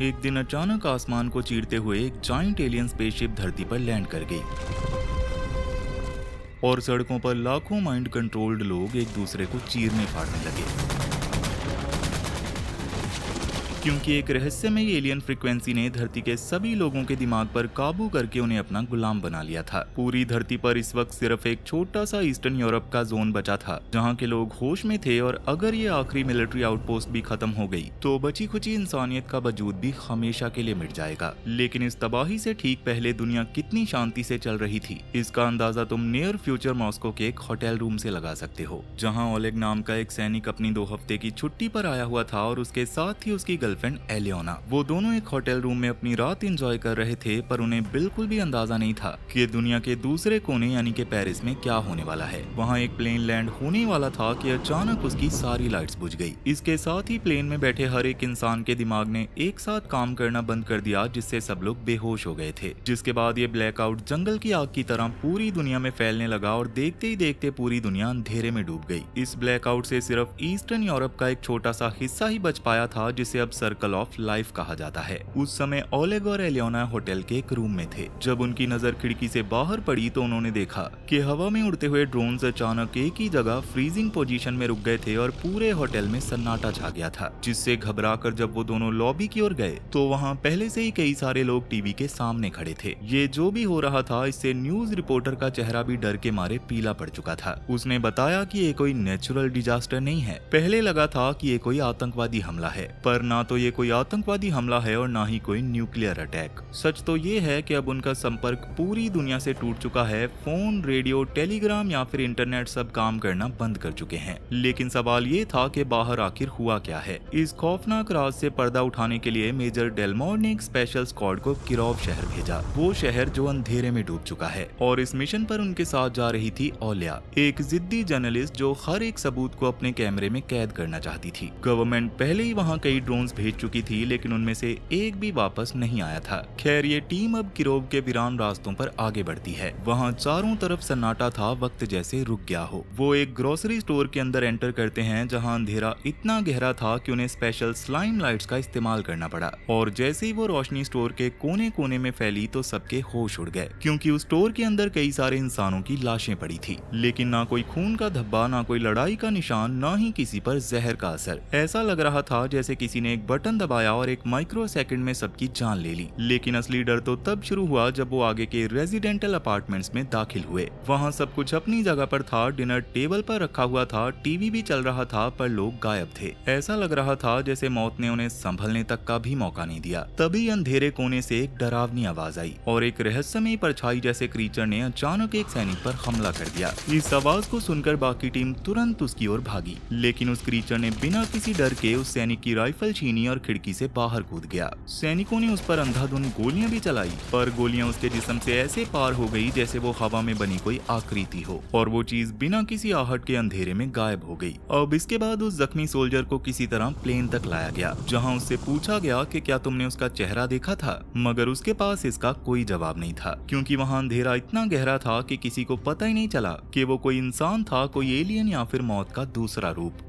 एक दिन अचानक आसमान को चीरते हुए एक जाइंट एलियन स्पेसशिप धरती पर लैंड कर गई और सड़कों पर लाखों माइंड कंट्रोल्ड लोग एक दूसरे को चीरने फाड़ने लगे, क्योंकि एक रहस्यमयी एलियन फ्रीक्वेंसी ने धरती के सभी लोगों के दिमाग पर काबू करके उन्हें अपना गुलाम बना लिया था। पूरी धरती पर इस वक्त सिर्फ एक छोटा सा ईस्टर्न यूरोप का जोन बचा था जहां के लोग होश में थे, और अगर ये आखिरी मिलिट्री आउटपोस्ट भी खत्म हो गई तो बची खुची इंसानियत का वजूद भी हमेशा के लिए मिट जाएगा। लेकिन इस तबाही से ठीक पहले दुनिया कितनी शांति से चल रही थी, इसका अंदाजा तुम नियर फ्यूचर मॉस्को के एक होटल रूम से लगा सकते हो, जहाँ ओलेग नाम का एक सैनिक अपनी 2 हफ्ते की छुट्टी पर आया हुआ था और उसके साथ ही उसकी गर्लफ्रेंड एलियोना। वो दोनों एक होटल रूम में अपनी रात एंजॉय कर रहे थे, पर उन्हें बिल्कुल भी अंदाजा नहीं था कि दुनिया के दूसरे कोने यानी कि पेरिस में क्या होने वाला है। वहाँ एक प्लेन लैंड होने वाला था कि अचानक उसकी सारी लाइट्स बुझ गई। इसके साथ ही प्लेन में बैठे हर एक इंसान के दिमाग ने एक साथ काम करना बंद कर दिया, जिससे सब लोग बेहोश हो गए थे। जिसके बाद ये ब्लैकआउट जंगल की आग की तरह पूरी दुनिया में फैलने लगा और देखते ही देखते पूरी दुनिया अंधेरे में डूब गई। इस ब्लैकआउट से सिर्फ ईस्टर्न यूरोप का एक छोटा सा हिस्सा ही बच पाया था, जिसे अब सर्कल ऑफ लाइफ कहा जाता है। उस समय ओलेग और एलियोना होटल के एक रूम में थे। जब उनकी नजर खिड़की से बाहर पड़ी तो उन्होंने देखा कि हवा में उड़ते हुए ड्रोन्स अचानक एक ही जगह फ्रीजिंग पोजीशन में रुक गए थे और पूरे होटल में सन्नाटा छा गया था। जिससे घबराकर जब वो दोनों लॉबी की ओर गए तो वहाँ पहले से ही कई सारे लोग टीवी के सामने खड़े थे। ये जो भी हो रहा था, इससे न्यूज रिपोर्टर का चेहरा भी डर के मारे पीला पड़ चुका था। उसने बताया कि ये कोई नेचुरल डिजास्टर नहीं है। पहले लगा था कि ये कोई आतंकवादी हमला है, पर ना तो ये कोई आतंकवादी हमला है और ना ही कोई न्यूक्लियर अटैक। सच तो ये है कि अब उनका संपर्क पूरी दुनिया से टूट चुका है। फोन, रेडियो, टेलीग्राम या फिर इंटरनेट सब काम करना बंद कर चुके हैं। लेकिन सवाल ये था कि बाहर आखिर हुआ क्या है। इस खौफनाक राज से पर्दा उठाने के लिए मेजर डेलमोर ने एक स्पेशल स्क्वाड को किरोव शहर भेजा, वो शहर जो अंधेरे में डूब चुका है। और इस मिशन पर उनके साथ जा रही थी ओलिया, एक जिद्दी जर्नलिस्ट जो हर एक सबूत को अपने कैमरे में कैद करना चाहती थी। गवर्नमेंट पहले ही वहाँ कई ड्रोन्स भेज चुकी थी, लेकिन उनमें से एक भी वापस नहीं आया था। खैर, ये टीम अब किरोव के वीरान रास्तों पर आगे बढ़ती है। वहाँ चारों तरफ सन्नाटा था, वक्त जैसे रुक गया हो। वो एक ग्रोसरी स्टोर के अंदर एंटर करते हैं, जहाँ अंधेरा इतना गहरा था कि उन्हें स्पेशल स्लाइम लाइट्स का इस्तेमाल करना पड़ा। और जैसे ही वो रोशनी स्टोर के कोने कोने में फैली तो सबके होश उड़ गए, क्योंकि उस स्टोर के अंदर कई सारे इंसानों की लाशें पड़ी थी, लेकिन ना कोई खून का धब्बा, ना कोई लड़ाई का निशान, ना ही किसी पर जहर का असर। ऐसा लग रहा था जैसे किसी ने एक बटन दबाया और एक माइक्रो सेकंड में सबकी जान ले ली। लेकिन असली डर तो तब शुरू हुआ जब वो आगे के रेजिडेंटल अपार्टमेंट्स में दाखिल हुए। वहाँ सब कुछ अपनी जगह पर था, डिनर टेबल पर रखा हुआ था, टीवी भी चल रहा था, पर लोग गायब थे। ऐसा लग रहा था जैसे मौत ने उन्हें संभलने तक का भी मौका नहीं दिया। तभी अंधेरे कोने से एक डरावनी आवाज आई और एक रहस्यमयी परछाई जैसे क्रीचर ने अचानक एक सैनिक पर हमला कर दिया। इस आवाज को सुनकर बाकी टीम तुरंत उसकी ओर भागी, लेकिन उस क्रीचर ने बिना किसी डर के उस सैनिक की राइफल छीनी और खिड़की से बाहर कूद गया। सैनिकों ने उस पर अंधाधुंध गोलियां भी चलाई, पर गोलियां उसके जिस्म से ऐसे पार हो गई जैसे वो हवा में बनी कोई आकृति हो, और वो चीज बिना किसी आहट के अंधेरे में गायब हो गई। अब इसके बाद उस जख्मी सोल्जर को किसी तरह प्लेन तक लाया गया, जहां उससे पूछा गया कि क्या तुमने उसका चेहरा देखा था, मगर उसके पास इसका कोई जवाब नहीं था, क्योंकि वहां अंधेरा इतना गहरा था कि किसी को पता ही नहीं चला कि वो कोई इंसान था, कोई एलियन या फिर मौत का दूसरा रूप।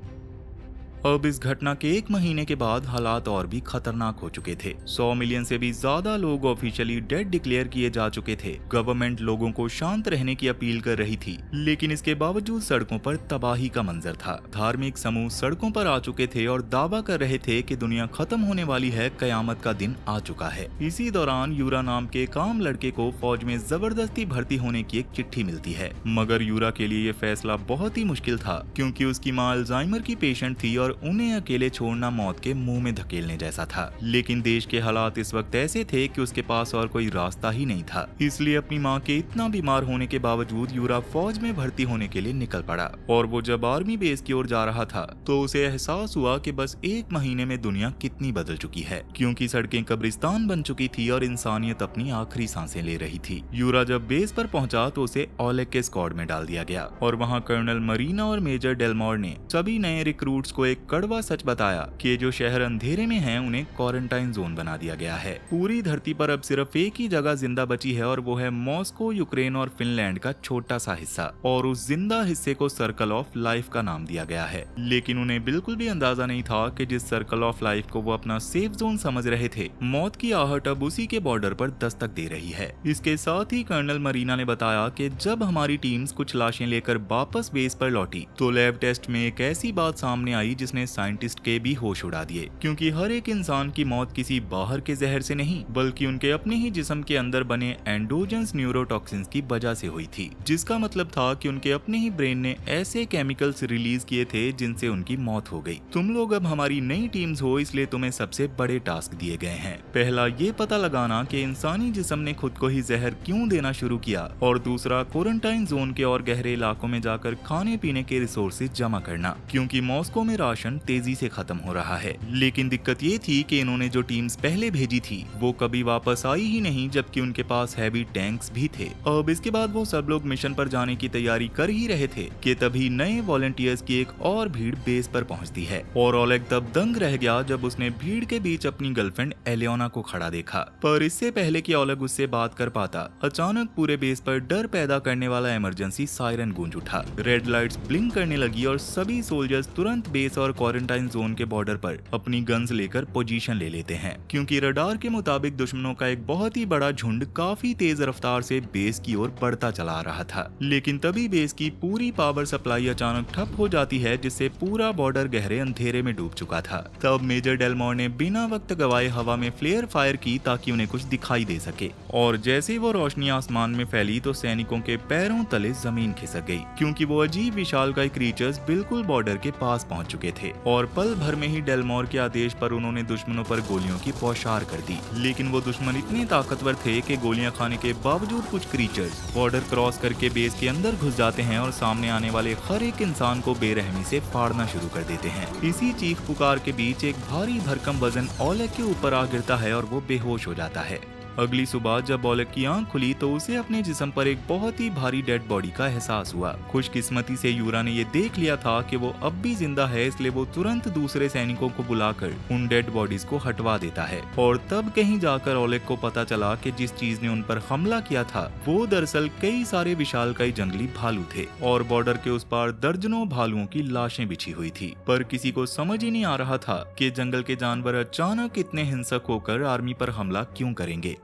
अब इस घटना के 1 महीने के बाद हालात और भी खतरनाक हो चुके थे। 100 मिलियन से भी ज्यादा लोग ऑफिशियली डेड डिक्लेयर किए जा चुके थे। गवर्नमेंट लोगों को शांत रहने की अपील कर रही थी, लेकिन इसके बावजूद सड़कों पर तबाही का मंजर था। धार्मिक समूह सड़कों पर आ चुके थे और दावा कर रहे थे कि दुनिया खत्म होने वाली है, कयामत का दिन आ चुका है। इसी दौरान यूरा नाम के एक आम लड़के को फौज में जबरदस्ती भर्ती होने की एक चिट्ठी मिलती है, मगर यूरा के लिए ये फैसला बहुत ही मुश्किल था, क्योंकि उसकी माँ अल्जाइमर की पेशेंट थी और उन्हें अकेले छोड़ना मौत के मुंह में धकेलने जैसा था। लेकिन देश के हालात इस वक्त ऐसे थे कि उसके पास और कोई रास्ता ही नहीं था। इसलिए अपनी माँ के इतना बीमार होने के बावजूद यूरा फौज में भर्ती होने के लिए निकल पड़ा। और वो जब आर्मी बेस की ओर जा रहा था तो उसे एहसास हुआ कि बस 1 महीने में दुनिया कितनी बदल चुकी है, क्योंकि सड़कें कब्रिस्तान बन चुकी थी और इंसानियत अपनी आखिरी सांसें ले रही थी। यूरा जब बेस पर पहुंचा तो उसे ओलेग के स्क्वाड में डाल दिया गया और वहाँ कर्नल मरीना और मेजर डेलमोर ने सभी नए रिक्रूट्स को एक एक कड़वा सच बताया कि जो शहर अंधेरे में हैं उन्हें क्वारंटाइन जोन बना दिया गया है। पूरी धरती पर अब सिर्फ एक ही जगह जिंदा बची है और वो है मॉस्को, यूक्रेन और फिनलैंड का छोटा सा हिस्सा, और उस जिंदा हिस्से को सर्कल ऑफ लाइफ का नाम दिया गया है। लेकिन उन्हें बिल्कुल भी अंदाजा नहीं था कि जिस सर्कल ऑफ लाइफ को वो अपना सेफ जोन समझ रहे थे, मौत की आहट अब उसी के बॉर्डर पर दस्तक दे रही है। इसके साथ ही कर्नल मरीना ने बताया कि जब हमारी टीम्स कुछ लाशें लेकर वापस बेस पर लौटी तो लैब टेस्ट में एक ऐसी बात सामने आई जिसने साइंटिस्ट के भी होश उड़ा दिए, क्योंकि हर एक इंसान की मौत किसी बाहर के जहर से नहीं बल्कि उनके अपने ही जिस्म के अंदर बने एंडोजेंस न्यूरोटॉक्सिन्स की वजह से हुई थी, जिसका मतलब था कि उनके अपने ही ब्रेन ने ऐसे केमिकल्स रिलीज किए थे जिनसे उनकी मौत हो गई। तुम लोग अब हमारी नई टीम्स हो, इसलिए तुम्हें सबसे बड़े टास्क दिए गए हैं। पहला ये पता लगाना कि इंसानी जिस्म ने खुद को ही जहर क्यों देना शुरू किया, और दूसरा क्वारंटाइन जोन के और गहरे इलाकों में जाकर खाने पीने के रिसोर्सेज जमा करना, क्योंकि मॉस्को में राशन तेजी से खत्म हो रहा है। लेकिन दिक्कत ये थी कि इन्होंने जो टीम्स पहले भेजी थी वो कभी वापस आई ही नहीं, जबकि उनके पास हैवी टैंक्स भी थे। अब इसके बाद वो सब लोग मिशन पर जाने की तैयारी कर ही रहे थे कि तभी नए वॉलंटियर्स की एक और भीड़ बेस पर पहुंचती है, और ओलेग तब दंग रह गया जब उसने भीड़ के बीच अपनी गर्लफ्रेंड एलियोना को खड़ा देखा। पर इससे पहले कि ओलेग उससे बात कर पाता, अचानक पूरे बेस पर डर पैदा करने वाला इमरजेंसी सायरन गूंज उठा। रेड लाइट्स ब्लिंक करने लगी और सभी सोल्जर्स तुरंत बेस और क्वारंटाइन जोन के बॉर्डर पर अपनी गन्स लेकर पोजीशन ले लेते हैं, क्योंकि रडार के मुताबिक दुश्मनों का एक बहुत ही बड़ा झुंड काफी तेज रफ्तार से बेस की ओर बढ़ता चला आ रहा था। लेकिन तभी बेस की पूरी पावर सप्लाई अचानक ठप हो जाती है, जिससे पूरा बॉर्डर गहरे अंधेरे में डूब चुका था। तब मेजर डेलमोर ने बिना वक्त गवाए हवा में फ्लेयर फायर की ताकि उन्हें कुछ दिखाई दे सके, और जैसे ही वो रोशनी आसमान में फैली तो सैनिकों के पैरों तले जमीन खिसक गई, क्योंकि वो अजीब विशालकाय क्रीचर्स बिल्कुल बॉर्डर के पास पहुंच चुके थे, और पल भर में ही डेलमोर के आदेश पर उन्होंने दुश्मनों पर गोलियों की बौछार कर दी। लेकिन वो दुश्मन इतने ताकतवर थे कि गोलियां खाने के बावजूद कुछ क्रीचर्स बॉर्डर क्रॉस करके बेस के अंदर घुस जाते हैं और सामने आने वाले हर एक इंसान को बेरहमी से फाड़ना शुरू कर देते हैं। इसी चीख पुकार के बीच एक भारी भरकम वजन ओलेग के ऊपर आ गिरता है और वो बेहोश हो जाता है। अगली सुबह जब ओलेग की आंख खुली तो उसे अपने जिस्म पर एक बहुत ही भारी डेड बॉडी का एहसास हुआ। खुशकिस्मती से यूरा ने ये देख लिया था कि वो अब भी जिंदा है, इसलिए वो तुरंत दूसरे सैनिकों को बुलाकर उन डेड बॉडीज को हटवा देता है। और तब कहीं जाकर ओलेग को पता चला कि जिस चीज ने उन पर हमला किया था वो दरअसल कई सारे विशालकाय जंगली भालू थे, और बॉर्डर के उस पार दर्जनों भालुओं की लाशें बिछी हुई थी। पर किसी को समझ ही नहीं आ रहा था कि जंगल के जानवर अचानक इतने हिंसक होकर आर्मी पर हमला क्यों करेंगे।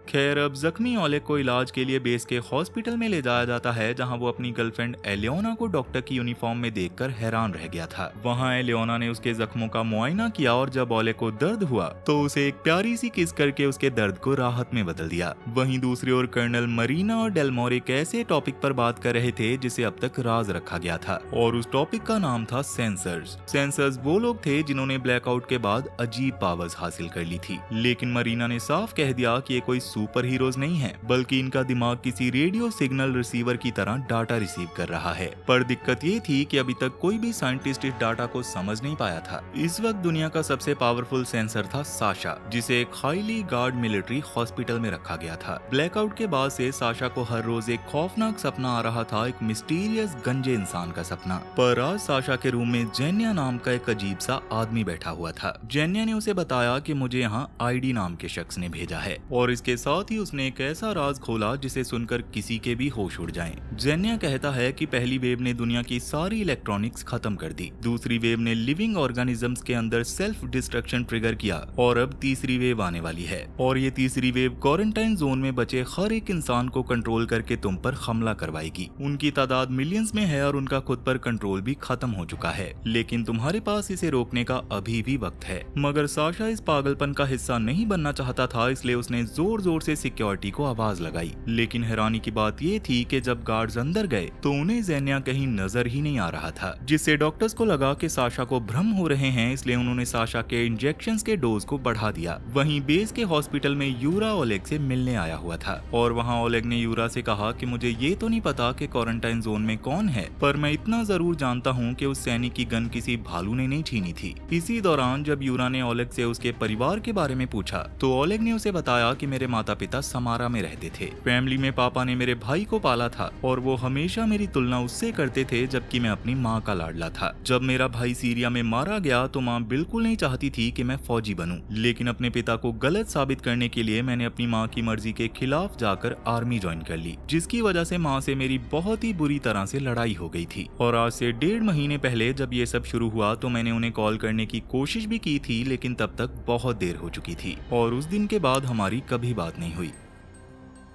खैर, अब जख्मी ओलेग को इलाज के लिए बेस के हॉस्पिटल में ले जाया जाता है, जहां वो अपनी गर्लफ्रेंड एलियोना को डॉक्टर की यूनिफॉर्म में देखकर हैरान रह गया था। वहां एलियोना ने उसके जख्मों का मुआयना किया और जब ओलेग को दर्द हुआ तो उसे एक प्यारी सी किस करके उसके दर्द को राहत में बदल दिया। वहीं दूसरी ओर कर्नल मरीना और डेलमोर एक ऐसे टॉपिक पर बात कर रहे थे जिसे अब तक राज रखा गया था, और उस टॉपिक का नाम था सेंसर्स। सेंसर्स वो लोग थे जिन्होंने ब्लैकआउट के बाद अजीब पावर्स हासिल कर ली थी। लेकिन मरीना ने साफ कह दिया कि ये कोई सुपर हीरोज नहीं है, बल्कि इनका दिमाग किसी रेडियो सिग्नल रिसीवर की तरह डाटा रिसीव कर रहा है। पर दिक्कत ये थी कि अभी तक कोई भी साइंटिस्ट इस डाटा को समझ नहीं पाया था। इस वक्त दुनिया का सबसे पावरफुल सेंसर था साशा, जिसे एक हाईली गार्ड मिलिट्री हॉस्पिटल में रखा गया था। ब्लैकआउट के बाद से साशा को हर रोज एक खौफनाक सपना आ रहा था, एक मिस्टीरियस गंजे इंसान का सपना। पर आज साशा के रूम में जेन्या नाम का एक अजीब सा आदमी बैठा हुआ था। जेन्या ने उसे बताया कि मुझे यहाँ आईडी नाम के शख्स ने भेजा है, और इसके साथ ही उसने एक ऐसा राज खोला जिसे सुनकर किसी के भी होश उड़ जाएं। जेन्या कहता है कि पहली वेव ने दुनिया की सारी इलेक्ट्रॉनिक्स खत्म कर दी, दूसरी वेव ने लिविंग ऑर्गेनिजम्स के अंदर सेल्फ डिस्ट्रक्शन ट्रिगर किया, और अब तीसरी वेव आने वाली है। और ये तीसरी वेव क्वारंटाइन जोन में बचे हर एक इंसान को कंट्रोल करके तुम पर हमला करवाएगी। उनकी तादाद मिलियंस में है और उनका खुद पर कंट्रोल भी खत्म हो चुका है, लेकिन तुम्हारे पास इसे रोकने का अभी भी वक्त है। मगर साशा इस पागलपन का हिस्सा नहीं बनना चाहता था, इसलिए उसने जोर जोर से सिक्योरिटी को आवाज लगाई। लेकिन हैरानी की बात ये थी कि जब गार्ड्स अंदर गए तो उन्हें जेन्या कहीं नजर ही नहीं आ रहा था, जिससे डॉक्टर्स को लगा कि साशा को भ्रम हो रहे हैं, इसलिए उन्होंने साशा के इंजेक्शंस के डोज को बढ़ा दिया। वहीं बेस के हॉस्पिटल में यूरा ओलेग से मिलने आया हुआ था, और वहां ओलेग ने यूरा से कहा कि मुझे ये तो नहीं पता कि क्वारंटाइन जोन में कौन है, पर मैं इतना जरूर जानता हूँ कि उस सैनिक की गन किसी भालू ने नहीं छीनी थी। इसी दौरान जब यूरा ने ओलेग से उसके परिवार के बारे में पूछा तो ओलेग ने उसे बताया कि मेरे माता माता पिता समारा में रहते थे। फैमिली में पापा ने मेरे भाई को पाला था और वो हमेशा मेरी तुलना उससे करते थे, जबकि मैं अपनी माँ का लाडला था। जब मेरा भाई सीरिया में मारा गया तो माँ बिल्कुल नहीं चाहती थी कि मैं फौजी बनूं, लेकिन अपने पिता को गलत साबित करने के लिए मैंने अपनी माँ की मर्जी के खिलाफ जाकर आर्मी ज्वाइन कर ली, जिसकी वजह से माँ से मेरी बहुत ही बुरी तरह से लड़ाई हो गई थी। और आज से 1.5 महीने पहले जब ये सब शुरू हुआ तो मैंने उन्हें कॉल करने की कोशिश भी की थी, लेकिन तब तक बहुत देर हो चुकी थी और उस दिन के बाद हमारी कभी बात नहीं हुई।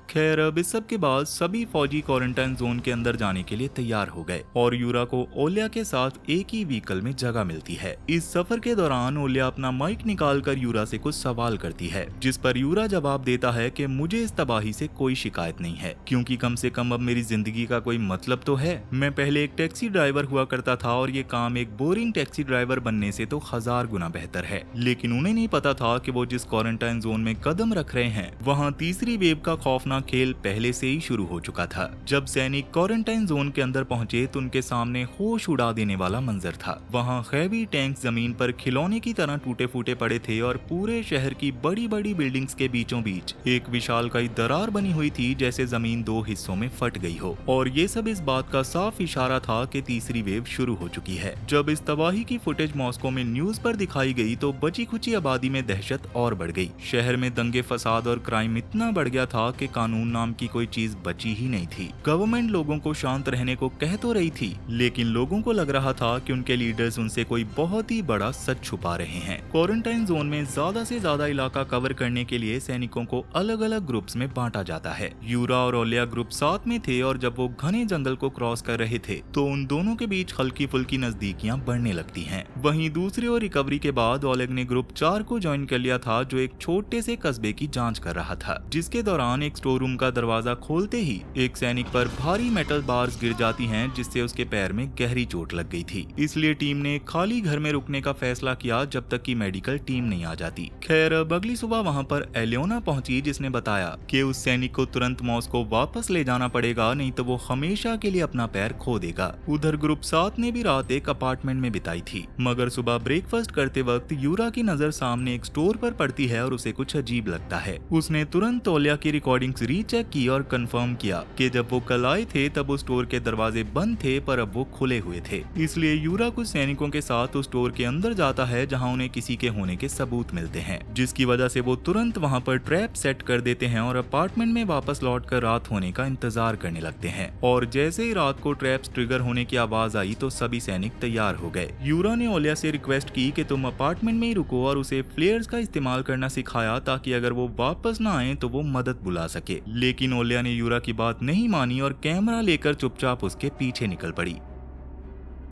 खैर, अब इस सब के बाद सभी फौजी क्वारंटाइन जोन के अंदर जाने के लिए तैयार हो गए और यूरा को ओलिया के साथ एक ही व्हीकल में जगह मिलती है। इस सफर के दौरान ओलिया अपना माइक निकालकर यूरा से कुछ सवाल करती है, जिस पर यूरा जवाब देता है कि मुझे इस तबाही से कोई शिकायत नहीं है, क्योंकि कम से कम अब मेरी जिंदगी का कोई मतलब तो है। मैं पहले एक टैक्सी ड्राइवर हुआ करता था और ये काम एक बोरिंग टैक्सी ड्राइवर बनने से तो 1000 गुना बेहतर है। लेकिन उन्हें नहीं पता था कि वो जिस क्वारंटाइन जोन में कदम रख रहे हैं वहाँ तीसरी वेव का खौफनाक खेल पहले से ही शुरू हो चुका था। जब सैनिक क्वारंटाइन जोन के अंदर पहुंचे तो उनके सामने होश उड़ा देने वाला मंजर था। वहां हैवी टैंक जमीन पर खिलौने की तरह टूटे फूटे पड़े थे और पूरे शहर की बड़ी बड़ी बिल्डिंग्स के बीचों बीच एक विशालकाय दरार बनी हुई थी, जैसे जमीन 2 हिस्सों में फट गई हो। और ये सब इस बात का साफ इशारा था कि तीसरी वेव शुरू हो चुकी है। जब इस तबाही की फुटेज मॉस्को में न्यूज पर दिखाई गई तो बची खुची आबादी में दहशत और बढ़ गई। शहर में दंगे फसाद और क्राइम इतना बढ़ गया था कि कानून नाम की कोई चीज बची ही नहीं थी। गवर्नमेंट लोगों को शांत रहने को कह तो रही थी, लेकिन लोगों को लग रहा था कि उनके लीडर्स उनसे कोई बहुत ही बड़ा सच छुपा रहे हैं। क्वारंटाइन जोन में ज्यादा से ज्यादा इलाका कवर करने के लिए सैनिकों को अलग अलग ग्रुप्स में बांटा जाता है। यूरा और ओलिया ग्रुप साथ में थे और जब वो घने जंगल को क्रॉस कर रहे थे तो उन दोनों के बीच हल्की फुल्की नजदीकियां बढ़ने लगती हैं। वहीं दूसरी ओर रिकवरी के बाद ओलेग ने ग्रुप 4 को ज्वाइन कर लिया था, जो एक छोटे से कस्बे की जांच कर रहा था, जिसके दौरान एक स्टोर रूम का दरवाजा खोलते ही एक सैनिक पर भारी मेटल बार्स गिर जाती हैं, जिससे उसके पैर में गहरी चोट लग गई थी। इसलिए टीम ने खाली घर में रुकने का फैसला किया जब तक कि मेडिकल टीम नहीं आ जाती। खैर, अब अगली सुबह वहां पर एलियोना पहुंची, जिसने बताया कि उस सैनिक को तुरंत मॉस्को वापस ले जाना पड़ेगा, नहीं तो वो हमेशा के लिए अपना पैर खो देगा। उधर ग्रुप 7 ने भी रात एक अपार्टमेंट में बिताई थी, मगर सुबह ब्रेकफास्ट करते वक्त यूरा की नजर सामने एक स्टोर पर पड़ती है और उसे कुछ अजीब लगता है। उसने तुरंत ओलिया की रिकॉर्डिंग्स रीचेक की और कंफर्म किया कि जब वो कल आए थे तब उस स्टोर के दरवाजे बंद थे, पर अब वो खुले हुए थे। इसलिए यूरा कुछ सैनिकों के साथ उस स्टोर के अंदर जाता है, जहां उन्हें किसी के होने के सबूत मिलते हैं, जिसकी वजह से वो तुरंत वहां पर ट्रैप सेट कर देते हैं और अपार्टमेंट में वापस लौटकर रात होने का इंतजार करने लगते हैं। और जैसे ही रात को ट्रैप्स ट्रिगर होने की आवाज आई तो सभी सैनिक तैयार हो गए। यूरा ने ओलिया से रिक्वेस्ट की कि तुम अपार्टमेंट में ही रुको और उसे फ्लेयर्स का इस्तेमाल करना सिखाया, ताकि अगर वो वापस ना आए तो वो मदद बुला सके। लेकिन ओलिया ने यूरा की बात नहीं मानी और कैमरा लेकर चुपचाप उसके पीछे निकल पड़ी।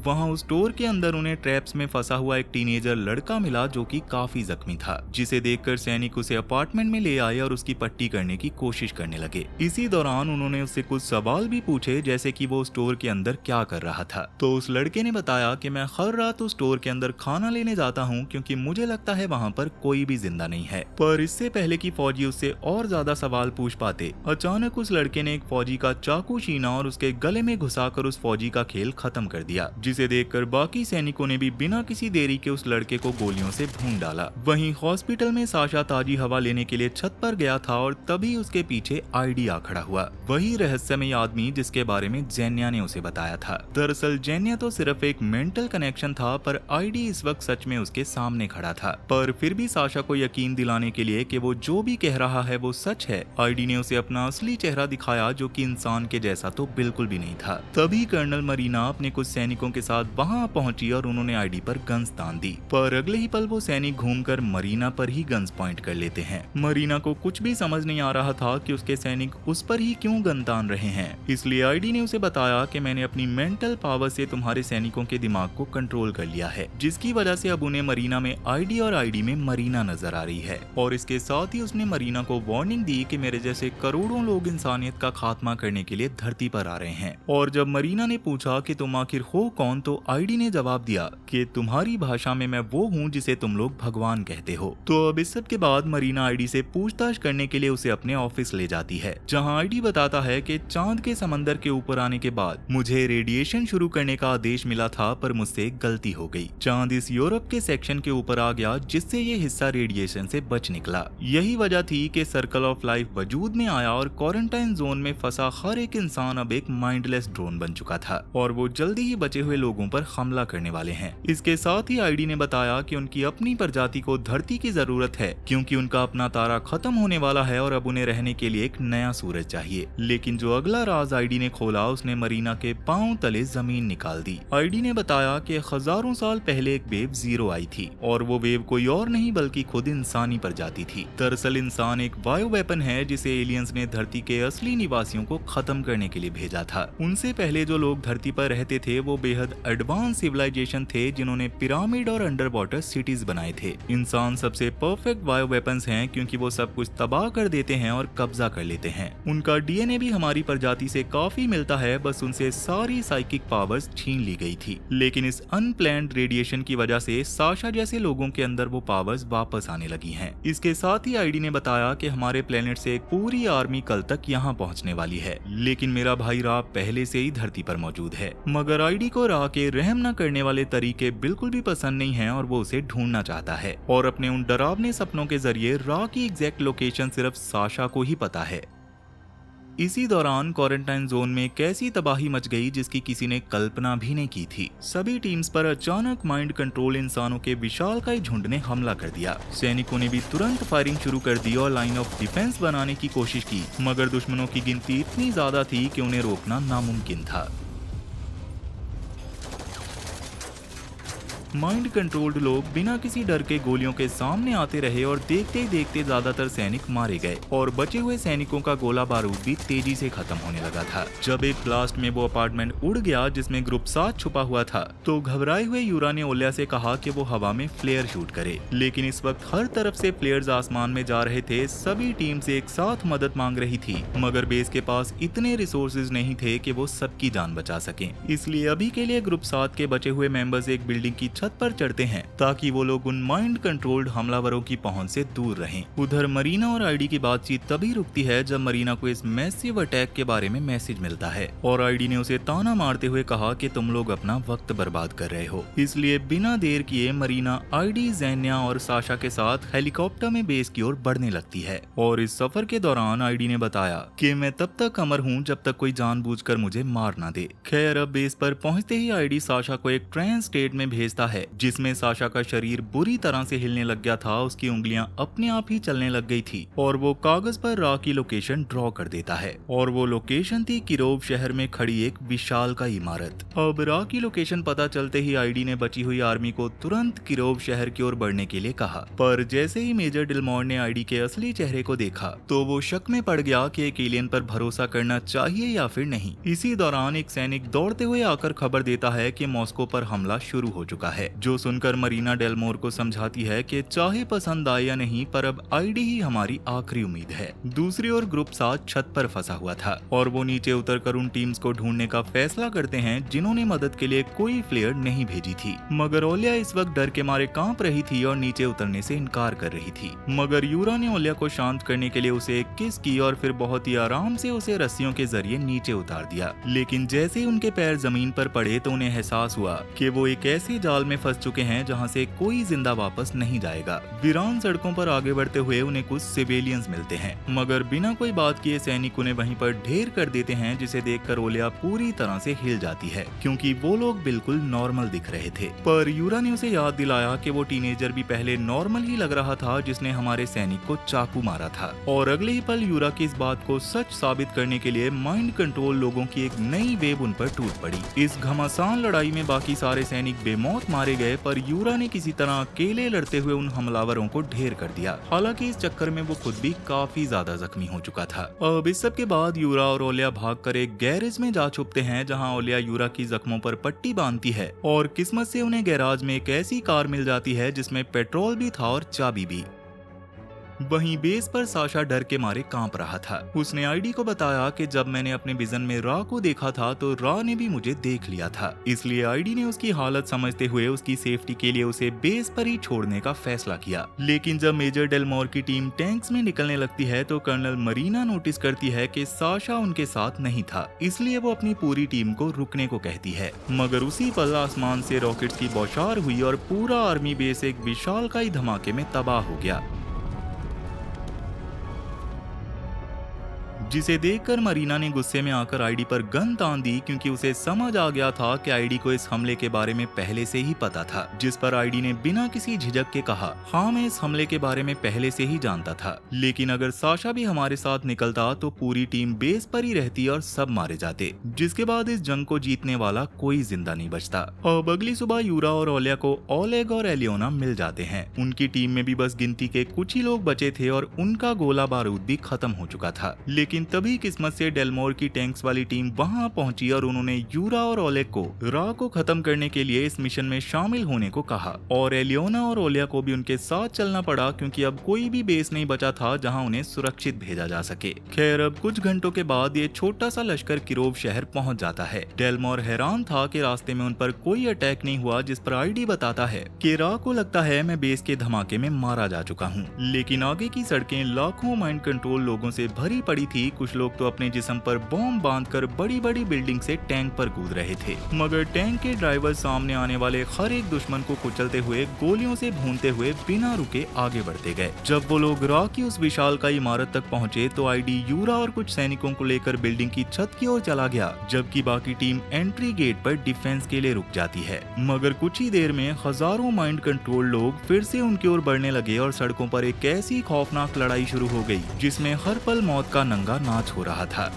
वहां उस स्टोर के अंदर उन्हें ट्रैप्स में फंसा हुआ एक टीनेजर लड़का मिला, जो कि काफी जख्मी था, जिसे देखकर सैनिक उसे अपार्टमेंट में ले आए और उसकी पट्टी करने की कोशिश करने लगे। इसी दौरान उन्होंने उससे कुछ सवाल भी पूछे, जैसे कि वो स्टोर के अंदर क्या कर रहा था। तो उस लड़के ने बताया कि मैं हर रात उस स्टोर के अंदर खाना लेने जाता हूँ, क्योंकि मुझे लगता है वहाँ पर कोई भी जिंदा नहीं है। पर इससे पहले कि फौजी उससे और ज्यादा सवाल पूछ पाते, अचानक उस लड़के ने एक फौजी का चाकू छीना और उसके गले में घुसाकर उस फौजी का खेल खत्म कर दिया, जिसे देखकर बाकी सैनिकों ने भी बिना किसी देरी के उस लड़के को गोलियों से भून डाला। वहीं हॉस्पिटल में साशा ताजी हवा लेने के लिए छत पर गया था और तभी उसके पीछे आईडी आ खड़ा हुआ, वही रहस्यमय आदमी जिसके बारे में जेन्या ने उसे बताया था। दरअसल जेन्या तो सिर्फ एक मेंटल कनेक्शन था, पर आईडी इस वक्त सच में उसके सामने खड़ा था। पर फिर भी साशा को यकीन दिलाने के लिए कि वो जो भी कह रहा है वो सच है, आईडी ने उसे अपना असली चेहरा दिखाया, जो कि इंसान के जैसा तो बिल्कुल भी नहीं था। तभी कर्नल मरीना अपने कुछ सैनिकों के साथ वहां पहुंची और उन्होंने आईडी पर गन्स तान दी। पर अगले ही पल वो सैनिक घूमकर मरीना पर ही गन्स पॉइंट कर लेते हैं। मरीना को कुछ भी समझ नहीं आ रहा था कि उसके सैनिक उस पर ही क्यों गन तान रहे हैं। इसलिए आईडी ने उसे बताया कि मैंने अपनी मेंटल पावर से तुम्हारे सैनिकों के दिमाग को कंट्रोल कर लिया है, जिसकी वजह से अब उन्हें मरीना में आईडी और आईडी में मरीना नजर आ रही है। और इसके साथ ही उसने मरीना को वार्निंग दी कि मेरे जैसे करोड़ों लोग इंसानियत का खात्मा करने के लिए धरती पर आ रहे हैं। और जब मरीना ने पूछा कि तुम आखिर हो कौन, कौन, तो आईडी ने जवाब दिया कि तुम्हारी भाषा में मैं वो हूँ जिसे तुम लोग भगवान कहते हो। तो अब इस सब के बाद मरीना आईडी से पूछताछ करने के लिए उसे अपने ऑफिस ले जाती है, जहाँ आईडी बताता है कि चांद के समंदर के ऊपर आने के बाद मुझे रेडिएशन शुरू करने का आदेश मिला था, पर मुझसे गलती हो गई। चांद इस यूरोप के सेक्शन के ऊपर आ गया, जिससे ये हिस्सा रेडिएशन से बच निकला। यही वजह थी कि सर्कल ऑफ लाइफ वजूद में आया और क्वारंटाइन जोन में फंसा हर एक इंसान अब एक माइंडलेस ड्रोन बन चुका था और वो जल्दी ही बचे हुए लोगों पर हमला करने वाले हैं। इसके साथ ही आईडी ने बताया कि उनकी अपनी प्रजाति को धरती की जरूरत है, क्योंकि उनका अपना तारा खत्म होने वाला है और अब उन्हें रहने के लिए एक नया सूरज चाहिए। लेकिन जो अगला राज आईडी ने खोला, उसने मरीना के पांव तले जमीन निकाल दी। आईडी ने बताया कि हजारों साल पहले एक वेव जीरो आई थी और वो वेव कोई और नहीं बल्कि खुद इंसानी प्रजाति थी। दरअसल इंसान एक बायो वेपन है जिसे एलियंस ने धरती के असली निवासियों को खत्म करने के लिए भेजा था। उनसे पहले जो लोग धरती पर रहते थे वो बेहद एडवांस सिविलाइजेशन थे, जिन्होंने पिरामिड और अंडर वाटर सिटीज बनाए थे। इंसान सबसे परफेक्ट बायो वेपन्स हैं, क्योंकि वो सब कुछ तबाह कर देते हैं और कब्जा कर लेते हैं। उनका डीएनए भी हमारी प्रजाति से काफी मिलता है, बस उनसे सारी साइकिक पावर्स छीन ली गई थी। लेकिन इस अनप्लैन्ड रेडिएशन की वजह से साशा जैसे लोगों के अंदर वो पावर्स वापस आने लगी हैं। इसके साथ ही आईडी ने बताया कि हमारे प्लेनेट से एक पूरी आर्मी कल तक यहाँ पहुँचने वाली है, लेकिन मेरा भाई रा पहले से ही धरती पर मौजूद है। मगर आईडी को रा के रहम न करने वाले तरीके बिल्कुल भी पसंद नहीं है और वो उसे ढूंढना चाहता है और अपने उन डरावने सपनों के जरिए रा की एग्जैक्ट लोकेशन सिर्फ साशा को ही पता है। इसी दौरान क्वारंटाइन जोन में कैसी तबाही मच गई जिसकी किसी ने कल्पना भी नहीं की थी। सभी टीम्स पर अचानक माइंड कंट्रोल इंसानों के विशालकाय झुंड ने हमला कर दिया। सैनिकों ने भी तुरंत फायरिंग शुरू कर दी और लाइन ऑफ डिफेंस बनाने की कोशिश की, मगर दुश्मनों की गिनती इतनी ज्यादा थी कि उन्हें रोकना नामुमकिन था। माइंड कंट्रोल्ड लोग बिना किसी डर के गोलियों के सामने आते रहे और देखते ही देखते ज्यादातर सैनिक मारे गए और बचे हुए सैनिकों का गोला बारूद भी तेजी से खत्म होने लगा था। जब एक ब्लास्ट में वो अपार्टमेंट उड़ गया जिसमें ग्रुप 7 छुपा हुआ था, तो घबराए हुए यूरा ने ओलिया से कहा कि वो हवा में फ्लेयर शूट करे। लेकिन इस वक्त हर तरफ से फ्लेयर्स आसमान में जा रहे थे। सभी टीम से एक साथ मदद मांग रही थी, मगर बेस के पास इतने रिसोर्सेज नहीं थे कि वो सबकी जान बचा सकें। इसलिए अभी के लिए ग्रुप 7 के बचे हुए मेंबर्स एक बिल्डिंग की छत पर चढ़ते हैं ताकि वो लोग उन माइंड कंट्रोल्ड हमलावरों की पहुंच से दूर रहें। उधर मरीना और आईडी की बातचीत तभी रुकती है जब मरीना को इस मैसिव अटैक के बारे में मैसेज मिलता है और आईडी ने उसे ताना मारते हुए कहा कि तुम लोग अपना वक्त बर्बाद कर रहे हो। इसलिए बिना देर किए मरीना आईडी, ज़ेन्या और साशा के साथ हेलीकॉप्टर में बेस की ओर बढ़ने लगती है। और इस सफर के दौरान आईडी ने बताया कि मैं तब तक अमर हूँ जब तक कोई जानबूझकर मुझे मार ना दे। खैर, अब बेस पर पहुंचते ही आईडी साशा को एक ट्रांस स्टेट में भेजता है जिसमें साशा का शरीर बुरी तरह से हिलने लग गया था। उसकी उंगलियां अपने आप ही चलने लग गई थी और वो कागज पर रा की लोकेशन ड्रॉ कर देता है और वो लोकेशन थी किरोव शहर में खड़ी एक विशाल का इमारत। अब रा की लोकेशन पता चलते ही आईडी ने बची हुई आर्मी को तुरंत किरोव शहर की ओर बढ़ने के लिए कहा, पर जैसे ही मेजर डिलमोर ने आईडी के असली चेहरे को देखा तो वो शक में पड़ गया कि एक एलियन पर भरोसा करना चाहिए या फिर नहीं। इसी दौरान एक सैनिक दौड़ते हुए आकर खबर देता है कि मॉस्को पर हमला शुरू हो चुका है, जो सुनकर मरीना डेलमोर को समझाती है कि चाहे पसंद आए या नहीं, पर अब आईडी ही हमारी आखिरी उम्मीद है। दूसरी ओर ग्रुप 7 छत पर फंसा हुआ था और वो नीचे उतरकर उन टीम्स को ढूंढने का फैसला करते हैं जिन्होंने मदद के लिए कोई फ्लेयर नहीं भेजी थी। मगर ओलिया इस वक्त डर के मारे कांप रही थी और नीचे उतरने से इनकार कर रही थी। मगर यूरा ने ओलिया को शांत करने के लिए उसे एक किस की और फिर बहुत ही आराम से उसे रस्सियों के जरिए नीचे उतार दिया। लेकिन जैसे ही उनके पैर जमीन पर पड़े तो उन्हें एहसास हुआ कि वो एक ऐसे जाल में फंस चुके हैं जहां से कोई जिंदा वापस नहीं जाएगा। वीरान सड़कों पर आगे बढ़ते हुए उन्हें कुछ सिविलियंस मिलते हैं, मगर बिना कोई बात किए सैनिक उन्हें वहीं पर ढेर कर देते हैं, जिसे देखकर ओलिया पूरी तरह से हिल जाती है क्योंकि वो लोग बिल्कुल नॉर्मल दिख रहे थे। पर यूरा ने उसे याद दिलाया कि वो टीनेजर भी पहले नॉर्मल ही लग रहा था जिसने हमारे सैनिक को चाकू मारा था। और अगले ही पल यूरा की इस बात को सच साबित करने के लिए माइंड कंट्रोल लोगों की एक नई वेव उन पर टूट पड़ी। इस घमासान लड़ाई में बाकी सारे सैनिक बेमौत मारे गए, पर यूरा ने किसी तरह अकेले लड़ते हुए उन हमलावरों को ढेर कर दिया। हालांकि इस चक्कर में वो खुद भी काफी ज्यादा जख्मी हो चुका था। अब इस सब के बाद यूरा और ओलिया भागकर एक गैरेज में जा छुपते हैं, जहां ओलिया यूरा की जख्मों पर पट्टी बांधती है और किस्मत से उन्हें गैराज में एक ऐसी कार मिल जाती है जिसमें पेट्रोल भी था और चाबी भी। वहीं बेस पर साशा डर के मारे कांप रहा था। उसने आईडी को बताया कि जब मैंने अपने विजन में रा को देखा था तो रा ने भी मुझे देख लिया था, इसलिए आईडी ने उसकी हालत समझते हुए उसकी सेफ्टी के लिए उसे बेस पर ही छोड़ने का फैसला किया। लेकिन जब मेजर डेलमोर की टीम टैंक्स में निकलने लगती है तो कर्नल मरीना नोटिस करती है कि साशा उनके साथ नहीं था, इसलिए वो अपनी पूरी टीम को रुकने को कहती है। मगर उसी पल आसमान से रॉकेट्स की बौछार हुई और पूरा आर्मी बेस एक विशालकाय धमाके में तबाह हो गया, जिसे देखकर मरीना ने गुस्से में आकर आईडी पर गन तान दी, क्योंकि उसे समझ आ गया था कि आईडी को इस हमले के बारे में पहले से ही पता था। जिस पर आईडी ने बिना किसी झिझक के कहा, हाँ मैं इस हमले के बारे में पहले से ही जानता था, लेकिन अगर साशा भी हमारे साथ निकलता तो पूरी टीम बेस पर ही रहती और सब मारे जाते, जिसके बाद इस जंग को जीतने वाला कोई जिंदा नहीं बचता। अब अगली सुबह यूरा और ओलिया को ओलेग और एलियोना मिल जाते हैं। उनकी टीम में भी बस गिनती के कुछ ही लोग बचे थे और उनका गोला बारूद भी खत्म हो चुका था। लेकिन तभी किस्मत से डेलमोर की टैंक्स वाली टीम वहां पहुंची और उन्होंने यूरा और ओलेग को रा को खत्म करने के लिए इस मिशन में शामिल होने को कहा, और एलियोना और ओलिया को भी उनके साथ चलना पड़ा, क्योंकि अब कोई भी बेस नहीं बचा था जहां उन्हें सुरक्षित भेजा जा सके। खैर अब कुछ घंटों के बाद ये छोटा सा लश्कर किरोव शहर पहुंच जाता है। डेलमोर हैरान था कि रास्ते में उन पर कोई अटैक नहीं हुआ, जिस पर आईडी बताता है कि रा को लगता है मैं बेस के धमाके में मारा जा चुका हूँ। लेकिन आगे की सड़कें लाखों माइंड कंट्रोल लोगों से भरी पड़ी थी। कुछ लोग तो अपने जिस्म पर बॉम्ब बांधकर बड़ी बड़ी बिल्डिंग से टैंक पर कूद रहे थे, मगर टैंक के ड्राइवर सामने आने वाले हर एक दुश्मन को कुचलते हुए गोलियों से भूनते हुए बिना रुके आगे बढ़ते गए। जब वो लोग रा की उस विशालकाय इमारत तक पहुंचे तो आईडी यूरा और कुछ सैनिकों को लेकर बिल्डिंग की छत की ओर चला गया, जबकि बाकी टीम एंट्री गेट पर डिफेंस के लिए रुक जाती है। मगर कुछ ही देर में हजारों माइंड कंट्रोल लोग फिर से उनकी ओर बढ़ने लगे और सड़कों पर एक ऐसी खौफनाक लड़ाई शुरू हो गई जिसमें हर पल मौत का नंगा नाच हो रहा था।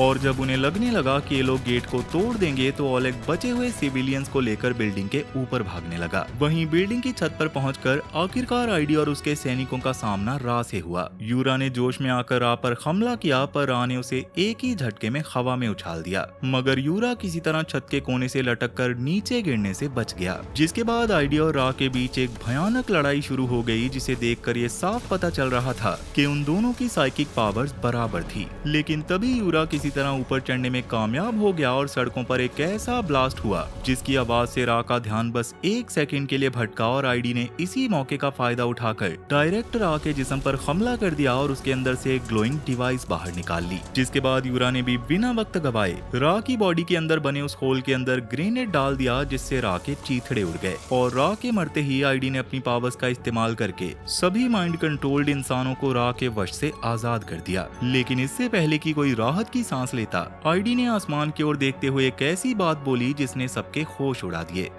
और जब उन्हें लगने लगा कि ये लोग गेट को तोड़ देंगे तो ओलेग बचे हुए सिविलियंस को लेकर बिल्डिंग के ऊपर भागने लगा। वहीं बिल्डिंग की छत पर पहुंचकर आखिरकार आईडी और उसके सैनिकों का सामना रा से हुआ। यूरा ने जोश में आकर रा पर हमला किया, पर रा ने उसे एक ही झटके में हवा में उछाल दिया, मगर यूरा किसी तरह छत के कोने से लटक कर नीचे गिरने से बच गया। जिसके बाद आईडी और रा के बीच एक भयानक लड़ाई शुरू हो गई, जिसे देखकर ये साफ पता चल रहा था कि उन दोनों की साइकिक पावर्स बराबर थी। लेकिन तभी यूरा किसी तरह ऊपर चढ़ने में कामयाब हो गया और सड़कों पर एक ऐसा ब्लास्ट हुआ जिसकी आवाज से रा का ध्यान बस एक सेकंड के लिए भटका, और आईडी ने इसी मौके का फायदा उठाकर डायरेक्ट रा के जिस्म पर हमला कर दिया और उसके अंदर से एक ग्लोइंग डिवाइस बाहर निकाल ली। जिसके बाद यूरा ने भी बिना वक्त गवाए रा की बॉडी के अंदर बने उस होल के अंदर ग्रेनेड डाल दिया, जिससे रा के चीथड़े उड़ गए। और रा के मरते ही आईडी ने अपनी पावर्स का इस्तेमाल करके सभी माइंड कंट्रोल्ड इंसानों को रा के वश से आजाद कर दिया। लेकिन इससे पहले कि कोई राहत की सांस लेता, आईडी ने आसमान की ओर देखते हुए एक ऐसी बात बोली जिसने सबके होश उड़ा दिए।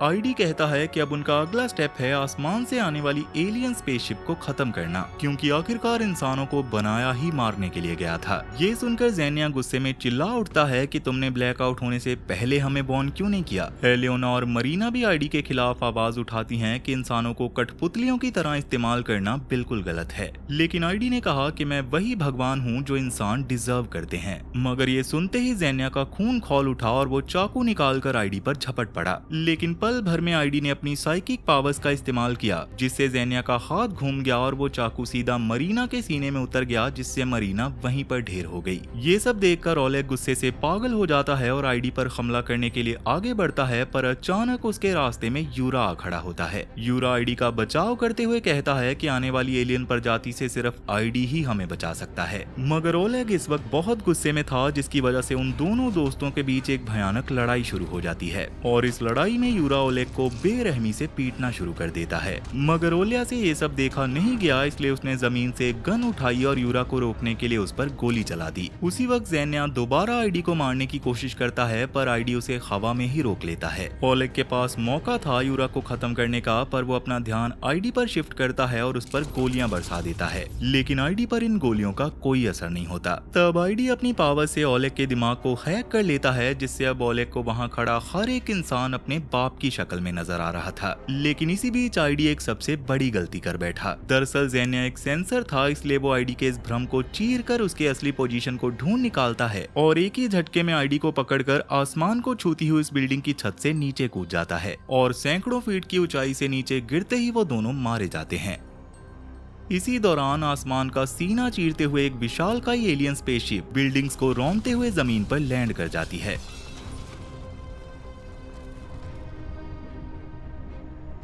आईडी कहता है कि अब उनका अगला स्टेप है आसमान से आने वाली एलियन स्पेसशिप को खत्म करना, क्योंकि आखिरकार इंसानों को बनाया ही मारने के लिए गया था। ये सुनकर ज़ेनिया गुस्से में चिल्ला उठता है कि तुमने ब्लैकआउट होने से पहले हमें बॉर्न क्यों नहीं किया। एलियोना और मरीना भी आईडी के खिलाफ आवाज उठाती हैं कि इंसानों को कठपुतलियों की तरह इस्तेमाल करना बिल्कुल गलत है। लेकिन आईडी ने कहा कि मैं वही भगवान हूँ जो इंसान डिजर्व करते हैं। मगर ये सुनते ही ज़ेनिया का खून खौल उठा और वो चाकू निकाल कर आईडी पर झपट पड़ा। लेकिन पल भर में आईडी ने अपनी साइकिक पावर्स का इस्तेमाल किया, जिससे ज़ेनिया का हाथ घूम गया और वो चाकू सीधा मरीना के सीने में उतर गया, जिससे मरीना वहीं पर ढेर हो गई। ये सब देखकर ओलेग गुस्से से पागल हो जाता है और आईडी पर हमला करने के लिए आगे बढ़ता है, पर अचानक उसके रास्ते में यूरा आ खड़ा होता है। यूरा आईडी का बचाव करते हुए कहता है कि आने वाली एलियन प्रजाति से सिर्फ आईडी ही हमें बचा सकता है। मगर ओलेग इस वक्त बहुत गुस्से में था, जिसकी वजह से उन दोनों दोस्तों के बीच एक भयानक लड़ाई शुरू हो जाती है। और इस लड़ाई में यूरा ओलेग को बेरहमी से पीटना शुरू कर देता है। मगर ओलिया से ये सब देखा नहीं गया, इसलिए उसने जमीन से एक गन उठाई और यूरा को रोकने के लिए उस पर गोली चला दी। उसी वक्त ज़ेनिया दोबारा आईडी को मारने की कोशिश करता है, पर आईडी उसे हवा में ही रोक लेता है। ओलेग के पास मौका था यूरा को खत्म करने का, पर वो अपना ध्यान आईडी पर शिफ्ट करता है और उस पर गोलियां बरसा देता है। लेकिन आईडी पर इन गोलियों का कोई असर नहीं होता। तब आईडी अपनी पावर से ओलेग के दिमाग को हैक कर लेता है, जिससे अब ओलेग को वहाँ खड़ा हर एक इंसान अपने बाप की की शक्ल में नजर आ रहा था। लेकिन इसी बीच आईडी एक सबसे बड़ी गलती कर बैठा। दरअसल जेनिया एक सेंसर था, इसलिए वो आईडी के इस भ्रम को चीर कर उसके असली पोजीशन को ढूंढ निकालता है और एक ही झटके में आईडी को पकड़कर आसमान को छूती हुई इस बिल्डिंग की छत से नीचे कूद जाता है और सैकड़ों फीट की ऊंचाई से नीचे गिरते ही वो दोनों मारे जाते हैं। इसी दौरान आसमान का सीना चीरते हुए एक विशालकाय एलियन स्पेसशिप बिल्डिंग्स को रौंदते हुए जमीन पर लैंड कर जाती है।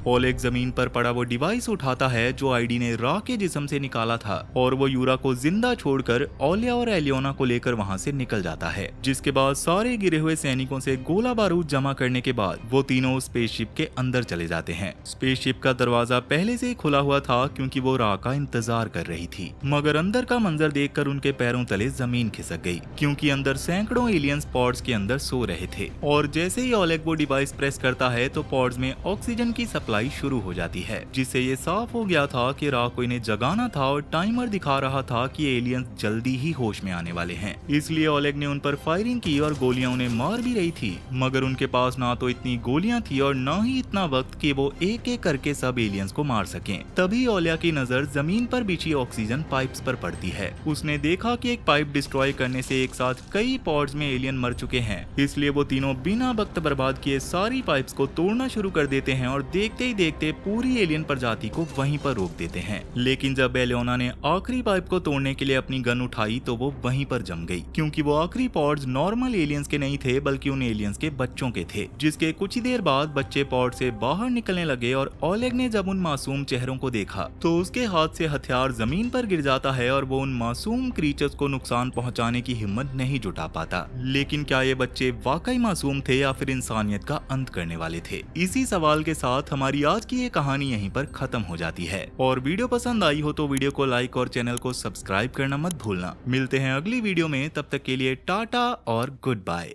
ओलेग जमीन पर पड़ा वो डिवाइस उठाता है जो आईडी ने रा के जिस्म से निकाला था और वो यूरा को जिंदा छोड़कर ओलिया और एलियोना को लेकर वहां से निकल जाता है। जिसके बाद सारे गिरे हुए सैनिकों से गोला बारूद जमा करने के बाद वो तीनों स्पेसशिप के अंदर चले जाते हैं। स्पेसशिप का दरवाजा पहले से ही खुला हुआ था क्योंकि वो रा का इंतजार कर रही थी, मगर अंदर का मंजर देखकर उनके पैरों तले जमीन खिसक गई क्योंकि अंदर सैकड़ों एलियंस पॉड्स के अंदर सो रहे थे। और जैसे ही ओलेग वो डिवाइस प्रेस करता है तो पॉड्स में ऑक्सीजन की सप्लाई शुरू हो जाती है, जिससे ये साफ हो गया था कि रा को इन्हें जगाना था और टाइमर दिखा रहा था कि एलियंस जल्दी ही होश में आने वाले हैं। इसलिए ओलेग ने उन पर फायरिंग की और गोलियां उन्हें मार भी रही थी, मगर उनके पास ना तो इतनी गोलियां थी और ना ही इतना वक्त कि वो एक एक करके सब एलियंस को मार सकें। तभी ओलिया की नजर जमीन पर बिछी ऑक्सीजन पाइप्स पर पड़ती है। उसने देखा कि एक पाइप डिस्ट्रॉय करने से एक साथ कई पॉड्स में एलियन मर चुके हैं, इसलिए वो तीनों बिना वक्त बर्बाद किए सारी पाइप्स को तोड़ना शुरू कर देते हैं और देखते ही देखते पूरी एलियन प्रजाति को वहीं पर रोक देते हैं। लेकिन जब एलियोना ने आखिरी पाइप को तोड़ने के लिए अपनी गन उठाई तो वो वहीं पर जम गई, क्योंकि वो आखिरी पॉड्स नॉर्मल एलियंस के नहीं थे बल्कि उन एलियंस के बच्चों के थे। जिसके कुछ ही देर बाद बच्चे पॉड से बाहर निकलने लगे और ओलेग ने जब उन मासूम चेहरों को देखा तो उसके हाथ से हथियार जमीन पर गिर जाता है और वो उन मासूम क्रीचर्स को नुकसान पहुंचाने की हिम्मत नहीं जुटा पाता। लेकिन क्या ये बच्चे वाकई मासूम थे या फिर इंसानियत का अंत करने वाले थे? इसी सवाल के साथ हमारी आज की ये कहानी यहीं पर खत्म हो जाती है। और वीडियो पसंद आई हो तो वीडियो को लाइक और चैनल को सब्सक्राइब करना मत भूलना। मिलते हैं अगली वीडियो में, तब तक के लिए टाटा और गुड बाय।